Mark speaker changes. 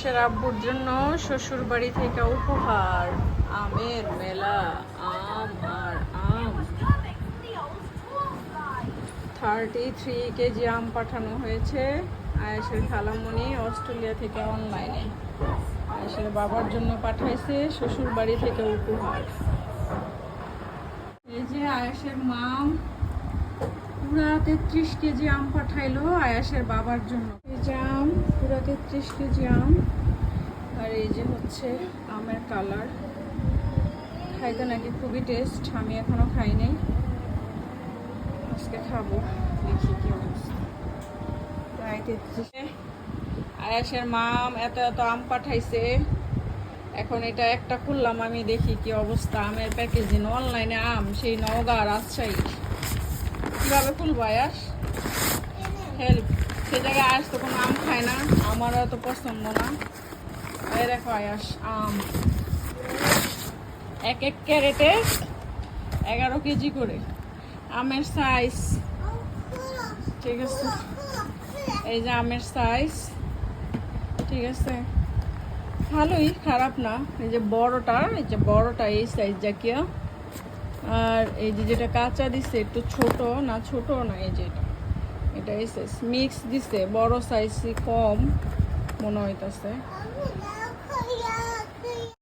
Speaker 1: আয়েশের আব্বুর জন্য শ্বশুর বাড়ি থেকে উপহার, আমের মেলা, আম আর আম। 33 কেজি আম পাঠানো হয়েছে আয়েশের খালামণি অস্ট্রেলিয়া থেকে অনলাইনে। আয়েশের বাবার জন্য পাঠাইছে শ্বশুর বাড়ি থেকে উপহার। এই যে আয়েশের মাম পুরা 33 কেজি আম পাঠাইলো আয়েশের বাবার জন্য। এই যে আম, পুরা 33 কেজি আম। আর এই যে হচ্ছে আমের কালার, খাইতে নাকি খুবই টেস্ট। আমি এখনো খাই নাই, আজকে খাবো, দেখি কি অবস্থা। প্রায় 33। আয়েশের মাম এত এত আম পাঠাইছে, এখন এটা একটা খুললাম আমি, দেখি কি অবস্থা। আমের প্যাকেজিং, অনলাইনে আম, সেই নওগাঁ রাজশাহী। কিভাবে খুলবো আয়াস? হেল্প। সে জায়গায় আয়াস তো কোনো আম খায় না, আমারও এত পছন্দ না। এই দেখো আয়াস, আম এক এক ক্যারেটে 11 কেজি করে আমের সাইজ। ঠিক আছে, এই যে আমের সাইজ, ঠিক আছে, ভালোই, খারাপ না। এই যে বড়টা, এই যে বড়টা এই সাইজ জাকিয়া। আর এই যে যেটা কাঁচা দিছে একটু ছোট না, ছোট না, এই যে এটা এই সাইজ মিক্স দিছে, বড় সাইজ কম মনে হইতাছে।